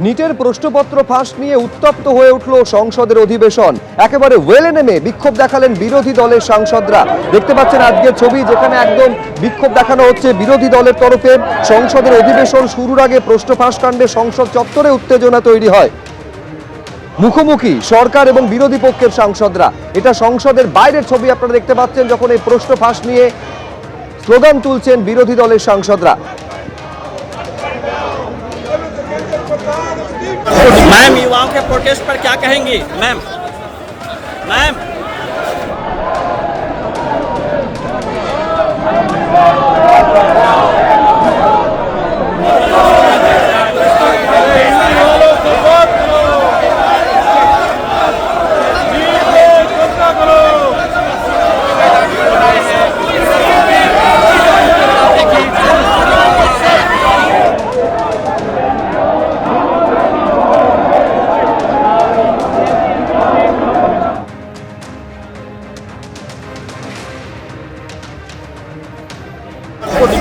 নিটের প্রশ্নপত্র ফাঁস নিয়ে উত্তপ্ত হয়ে উঠল সংসদের অধিবেশন। একেবারে ওয়েলে নেমে বিক্ষোভ দেখালেন বিরোধী দলের সাংসদরা। দেখতে পাচ্ছেন আজকের ছবি, যেখানে একদম বিক্ষোভ দেখানো হচ্ছে বিরোধী দলের তরফে। সংসদের অধিবেশন শুরুর আগে প্রশ্ন ফাঁস কাণ্ডে সংসদ চত্বরে উত্তেজনা তৈরি হয়। মুখোমুখি সরকার এবং বিরোধী পক্ষের সাংসদরা। এটা সংসদের বাইরের ছবি আপনারা দেখতে পাচ্ছেন, যখন এই প্রশ্ন ফাঁস নিয়ে স্লোগান তুলছেন বিরোধী দলের সাংসদরা। मैम, युवाओं के प्रोटेस्ट पर क्या कहेंगी मैम? मैम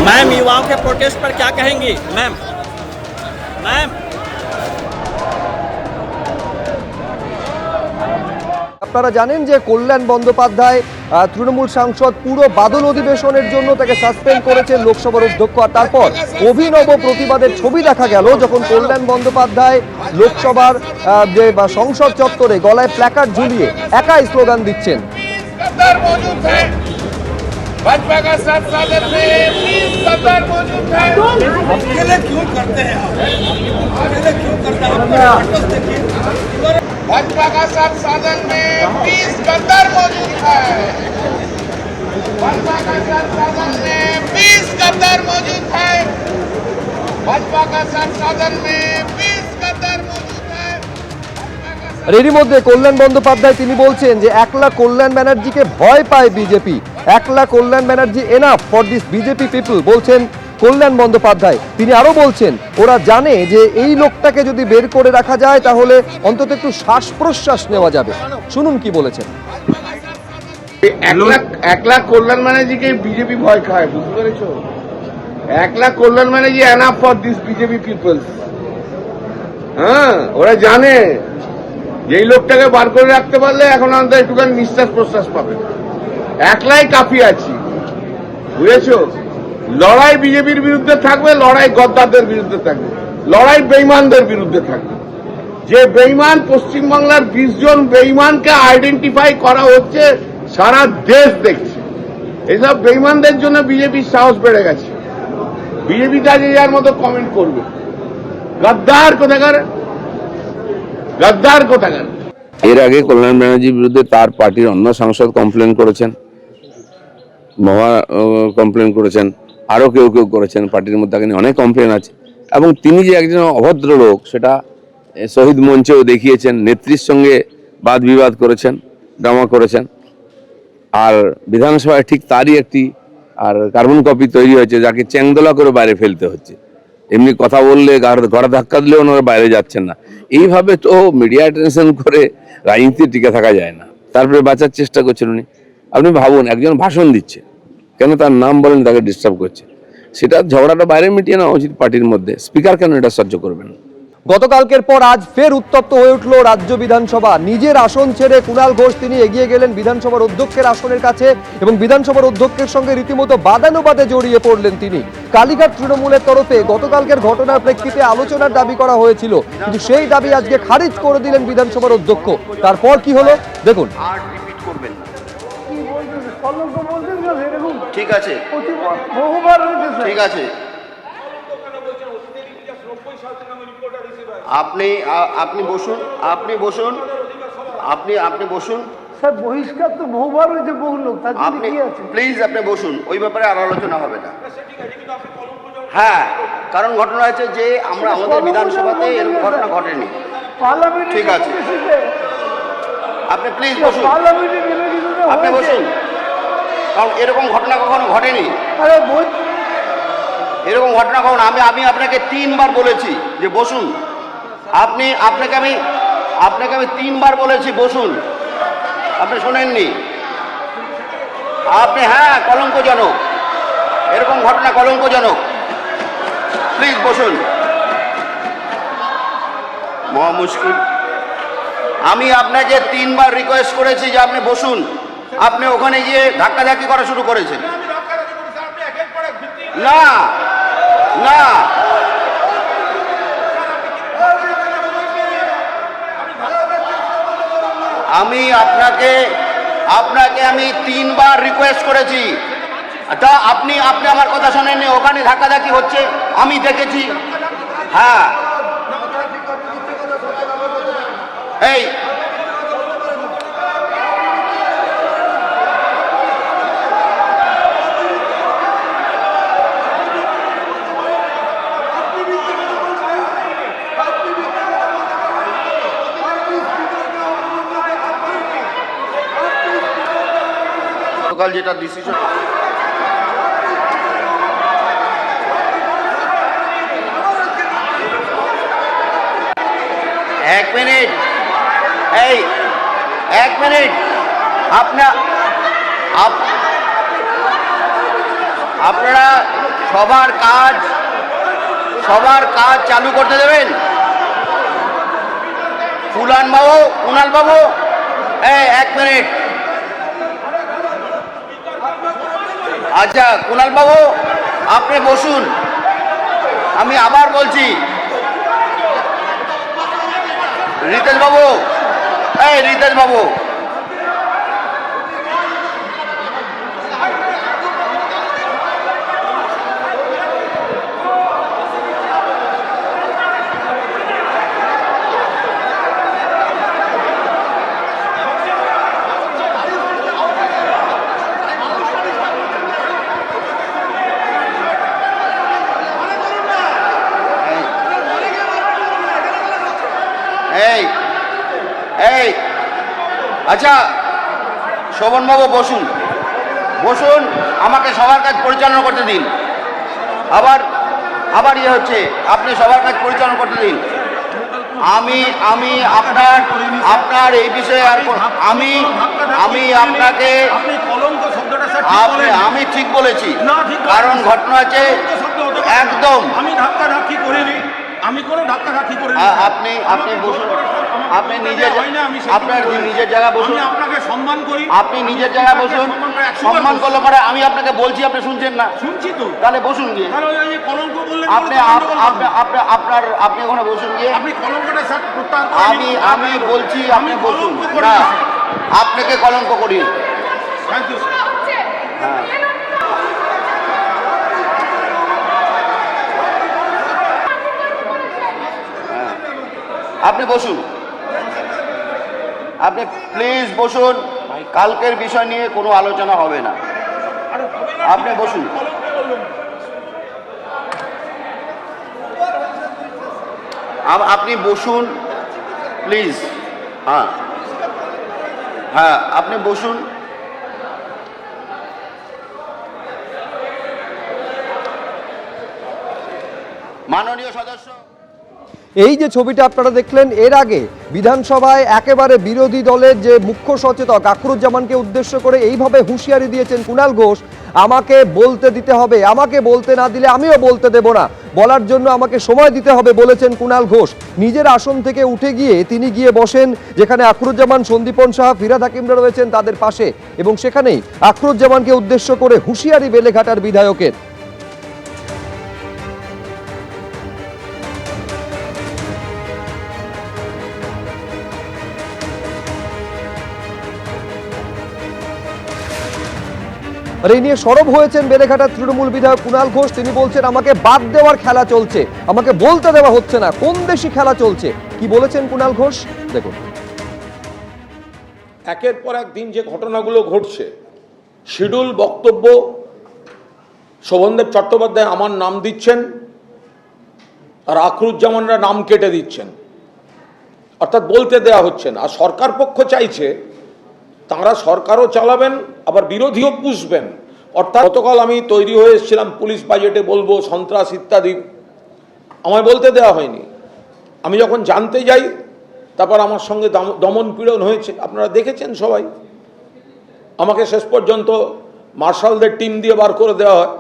मैम युवाओं के प्रोटेस्ट पर क्या कहेंगी मैम? मैम আপনারা জানেন যে কল্যাণ বন্দ্যোপাধ্যায় তৃণমূল সাংসদ পুরো বাদল অধিবেশনের জন্য তাকে সাসপেন্ড করেছেন লোকসভার অধ্যক্ষ। আর তারপর অভিনব প্রতিবাদের ছবি দেখা গেল, যখন কল্যাণ বন্দ্যোপাধ্যায় লোকসভার যে সংসদ চত্বরে গলায় প্ল্যাকার্ড ঝুলিয়ে একাই স্লোগান দিচ্ছেন। भाजपा का साथ साधन में प्लीज सदन मौजूद है। अकेले क्यों करते हैं आप? अकेले क्यों करते हैं आप? भाजपा का साथ साधन में प्लीज गद्दार मौजूद है। भाजपा का साथ साधन में प्लीज गद्दार मौजूद है। भाजपा का साथ साधन में प्लीज गद्दार मौजूद है। এরই মধ্যে কল্যাণ বন্দ্যোপাধ্যায় তিনি বলছেন যে একলা কল্যাণ ব্যানার্জিকে ভয় পায় বিজেপি। একলা Kalyan Banerjee enough for this BJP people, বলছেন কল্যাণ বন্দ্যোপাধ্যায়। তিনি আরো বলছেন ওরা জানে যে এই লোকটাকে যদি বের করে রাখা যায় তাহলে অন্তত একটু শ্বাস প্রশ্বাস নেওয়া যাবে। শুনুন কি বলেছেন। একলা কল্যাণ ব্যানার্জিকে বিজেপি ভয় খায়, বুঝতে পেরেছ? একলা Kalyan Banerjee enough for this BJP peoples. হ্যাঁ, ওরা জানে যে এই লোকটাকে বার করে রাখতে পারলে এখন আমাদের একটুখানি নিঃশ্বাস প্রশ্বাস পাবে। একলাই কাফি আছি, বুঝেছ? লড়াই বিজেপির বিরুদ্ধে থাকবে, লড়াই গদ্দারদের বিরুদ্ধে থাকবে, লড়াই বেঈমানদের বিরুদ্ধে থাকবে। যে বেঈমান, পশ্চিমবাংলার 20 জন বেঈমানকে আইডেন্টিফাই করা হচ্ছে, সারা দেশ দেখছে। এইসব বেঈমানদের জন্য বিজেপির সাহস বেড়ে গেছে। বিজেপি তা যে যার মতো কমেন্ট করবে। গদ্দার কোথাকার, গদ্দার কোথাকার। এর আগে কল্যাণ ব্যানার্জির বিরুদ্ধে তার পার্টির অন্য সাংসদ কমপ্লেন করেছেন, মহা কমপ্লেন করেছেন, আরো কেউ কেউ করেছেন। পার্টির মধ্যে নিয়ে অনেক কমপ্লেন আছে এবং তিনি যে একজন অভদ্র লোক সেটা শহীদ মঞ্চেও দেখিয়েছেন। নেত্রীর সঙ্গে বাদ বিবাদ করেছেন, ড্রামা করেছেন। আর বিধানসভায় ঠিক তারই একটি আর কার্বন কপি তৈরি হয়েছে, যাকে চ্যাংদোলা করে বাইরে ফেলতে হচ্ছে। এমনি কথা বললে ঘরে ধাক্কা দিলেও ওনারা বাইরে যাচ্ছেন না। এইভাবে তো মিডিয়া অ্যাটেনশন করে রাজনীতি টিকে থাকা যায় না। তারপরে বাঁচার চেষ্টা করছেন উনি। আপনি ভাবুন, একজন ভাষণ দিচ্ছে, কেন তার নাম বলেন, তাকে ডিস্টার্ব করছে। সেটা ঝগড়াটা বাইরে মিটিয়ে নেওয়া উচিত পার্টির মধ্যে। স্পিকার কেন এটা সহ্য করবেন? গতকালকের পর আজ ফের উত্তপ্ত হয়ে উঠল রাজ্য বিধানসভা। নিজের আসন ছেড়ে কুণাল ঘোষ তিনি এগিয়ে গেলেন বিধানসভার অধ্যক্ষের আসনের কাছে এবং বিধানসভার অধ্যক্ষের সঙ্গে রীতিমতো বাদানুবাদে জড়িয়ে পড়লেন তিনি। কালীঘাট তৃণমূলের তরফে গতকালকের ঘটনার প্রেক্ষিতে আলোচনার দাবি করা হয়েছিল, কিন্তু সেই দাবি আজকে খারিজ করে দিলেন বিধানসভার অধ্যক্ষ। তারপর কি হলো দেখুন। ঠিক আছে, ঠিক আছে, আপনি বসুন, আপনি বসুন, আপনি বসুন। স্যার, বহিষ্কার তো বহুবার হয়েছে, বহু লোক। আপনি প্লিজ আপনি বসুন, ওই ব্যাপারে আর আলোচনা হবে না। হ্যাঁ, কারণ ঘটনা হয়েছে যে আমরা আমাদের বিধানসভাতে এরকম ঘটনা ঘটেনি। ঠিক আছে, আপনি প্লিজ বসুন, আপনি বসুন, কারণ এরকম ঘটনা কখনো ঘটেনি। এরকম ঘটনা কখনো আমি আপনাকে 3 বার বলেছি যে বসুন। আপনাকে আমি 3 বার বলেছি বসুন, আপনি শোনেননি। আপনি, হ্যাঁ, কলঙ্কজনক, এরকম ঘটনা কলঙ্কজনক। প্লিজ বসুন। মহা মুশকিল। আমি আপনাকে 3 বার রিকোয়েস্ট করেছি যে আপনি বসুন, আপনি ওখানে গিয়ে ধাক্কাধাক্কি করা শুরু করেছেন। না না, আমি আপনাকে আমি 3 বার রিকোয়েস্ট করেছি, তা আপনি আমার কথা শোনেননি। ওখানে ধাক্কাধাক্কি হচ্ছে, আমি দেখেছি। হ্যাঁ, এই গতকাল যেটা ডিসিশন, এক মিনিট, এই 1 মিনিট, আপনারা সবার কাজ চালু করতে দেবেন। কুণাল বাবু, এই 1 মিনিট। আচ্ছা কুণাল বাবু, আপনি বসুন। আমি আবার বলছি, রিতেশ বাবু, এই আচ্ছা শোভন বাবু বসুন, আমাকে সবার কাজ পরিচালনা করতে দিন। আবার ইয়ে হচ্ছে, আপনি সবার কাজ পরিচালনা করতে দিন। আমি আপনার এই বিষয়ে আর আমি আপনাকে আমি ঠিক বলেছি, কারণ ঘটনা আছে একদম। আমি ধাক্কাধাক্কি করিনি, আমি কোনো ধাক্কাধাক্কি করিনি। আপনি বসুন, আপনি আপনার নিজের জায়গা বসুন। আমি আপনাকে সম্মান করি, আপনি নিজের জায়গা বসুন। সম্মান করলে পরে আমি আপনাকে বলছি, আপনি শুনছেন না? শুনছি তো, তাহলে বসুন গিয়ে। কলঙ্ক বললেন আপনি ওখানে বসুন গিয়ে। আপনি কলঙ্কটা স্যার প্রত্যাহার করেন। আমি বলছি আপনি বসুন না, আপনাকে কলঙ্ক করি। Thank you sir. আপনি বসুন, আপনি প্লিজ বসুন। কালকের বিষয় নিয়ে কোনো আলোচনা হবে না, আপনি বসুন। আপনি বসুন প্লিজ। হ্যাঁ আপনি বসুন। মাননীয় সদস্য, এই যে ছবিটা আপনারা দেখলেন, এর আগে বিধানসভায় একেবারে বিরোধী দলের যে মুখ্য সচেতক আখরুজ্জামানকে উদ্দেশ্য করে এইভাবে হুঁশিয়ারি দিয়েছেন কুণাল ঘোষ, আমাকে বলতে দিতে হবে, আমাকে বলতে না দিলে আমিও বলতে দেব না, বলার জন্য আমাকে সময় দিতে হবে বলেছেন কুণাল ঘোষ। নিজের আসন থেকে উঠে গিয়ে তিনি গিয়ে বসেন যেখানে আখরুজ্জামান, সন্দীপন সাহা, ফিরহাদ হাকিমরা রয়েছেন তাদের পাশে, এবং সেখানেই আখরুজ্জামানকে উদ্দেশ্য করে হুঁশিয়ারি বেলেঘাটার বিধায়কের। আর এই নিয়ে সরব হয়েছেন বেলেঘাটার তৃণমূল বিধায়ক কুণাল ঘোষ। তিনি বলছেন আমাকে বাদ দেওয়ার খেলা চলছে, আমাকে বলতে দেওয়া হচ্ছে না, কোন দেশি খেলা চলছে। কি বলেছেন কুণাল ঘোষ দেখুন। একের পর এক দিন যে ঘটনাগুলো ঘটছে, শিডিউল বক্তব্য শোভনদেব চট্টোপাধ্যায় আমার নাম দিচ্ছেন আর আখরুজ্জামানরা নাম কেটে দিচ্ছেন, অর্থাৎ বলতে দেয়া হচ্ছে না। আর সরকার পক্ষ চাইছে তাঁরা সরকারও চালাবেন আবার বিরোধীও পুষবেন। অর্থাৎ গতকাল আমি তৈরি হয়ে এসেছিলাম পুলিশ বাজেটে বলবো সন্ত্রাস ইত্যাদি, আমায় বলতে দেওয়া হয়নি। আমি যখন জানতে যাই তারপর আমার সঙ্গে দমন পীড়ন হয়েছে, আপনারা দেখেছেন সবাই। আমাকে শেষ পর্যন্ত মার্শালদের টিম দিয়ে বার করে দেওয়া হয়,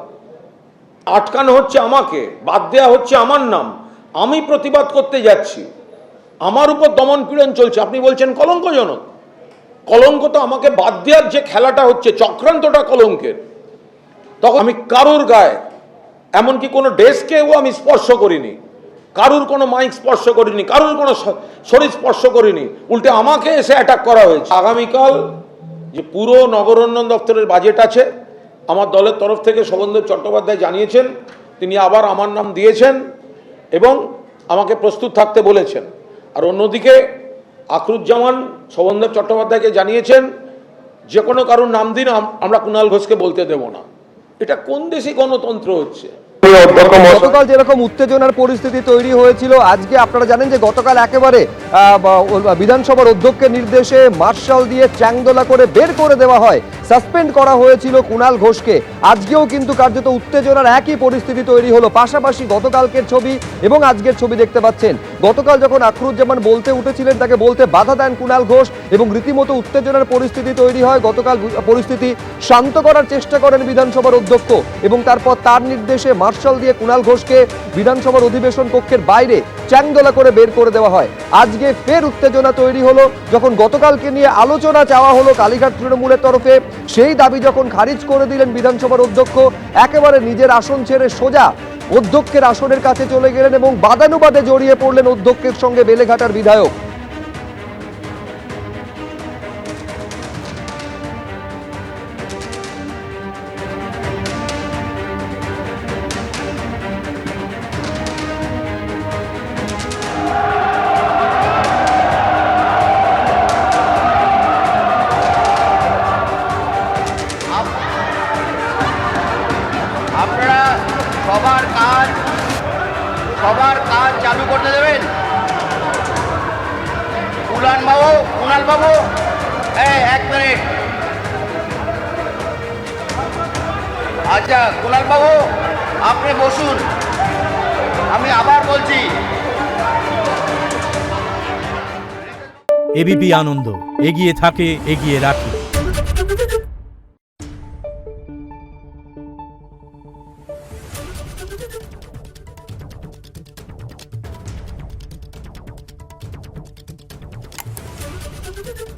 আটকানো হচ্ছে আমাকে, বাদ দেওয়া হচ্ছে আমার নাম। আমি প্রতিবাদ করতে যাচ্ছি, আমার উপর দমন পীড়ন চলছে, আপনি বলছেন কলঙ্কজনক। কলঙ্ক তো আমাকে বাদ দেওয়ার যে খেলাটা হচ্ছে, চক্রান্তটা কলঙ্কের। তখন আমি কারুর গায়ে, এমনকি কোনো ডেস্কেও আমি স্পর্শ করিনি, কারুর কোনো মাইক স্পর্শ করিনি, কারুর কোনো শরীর স্পর্শ করিনি, উল্টে আমাকে এসে অ্যাটাক করা হয়েছে। আগামীকাল যে পুরো নগরোন্নয়ন দপ্তরের বাজেট আছে, আমার দলের তরফ থেকে শোভনদেব চট্টোপাধ্যায় জানিয়েছেন, তিনি আবার আমার নাম দিয়েছেন এবং আমাকে প্রস্তুত থাকতে বলেছেন। আর অন্যদিকে আখরুজ্জামান শোভনদেব চট্টোপাধ্যায়কে জানিয়েছেন, যে কোনো কারোর নাম দিন, আমরা কুণাল ঘোষকে বলতে দেব না। এটা কোন দেশে গণতন্ত্র হচ্ছে? গতকাল যেরকম উত্তেজনার পরিস্থিতি তৈরি হয়েছিল, আজকে আপনারা জানেন যে গতকাল একেবারে বিধানসভার অধ্যক্ষের নির্দেশে মার্শাল দিয়ে চ্যাংদোলা করে বের করে দেওয়া হয়, সাসপেন্ড করা হয়েছিল কুণাল ঘোষকে। আজকেও কিন্তু কার্যত উত্তেজনার একই পরিস্থিতি তৈরি হলো। পাশাপাশি গতকালকের ছবি এবং আজকের ছবি দেখতে পাচ্ছেন। গতকাল যখন আখরুজ্জামান বলতে উঠেছিলেন, তাকে বলতে বাধা দেন কুণাল ঘোষ এবং রীতিমতো উত্তেজনার পরিস্থিতি তৈরি হয়। গতকাল পরিস্থিতি শান্ত করার চেষ্টা করেন বিধানসভার অধ্যক্ষ এবং তারপর তার নির্দেশে মার্শাল দিয়ে কুণাল ঘোষকে বিধানসভার অধিবেশন কক্ষের বাইরে চ্যাংদোলা করে বের করে দেওয়া হয়। আজকে ফের উত্তেজনা তৈরি হলো যখন গতকালকে নিয়ে আলোচনা চাওয়া হলো কালীঘাট তৃণমূলের তরফে। সেই দাবি যখন খারিজ করে দিলেন বিধানসভার অধ্যক্ষ, একেবারে নিজের আসন ছেড়ে সোজা অধ্যক্ষের আসনের কাছে চলে গেলেন এবং বাদানুবাদে জড়িয়ে পড়লেন অধ্যক্ষের সঙ্গে বেলেঘাটার বিধায়ক। আপনারা সবার কাজ চালু করতে দেবেন। কুণাল বাবু, এক মিনিট। আচ্ছা কুণাল বাবু, আপনি বসুন, আমি আবার বলছি। এবিপি আনন্দ, এগিয়ে থাকে, এগিয়ে রাখে। Thank you.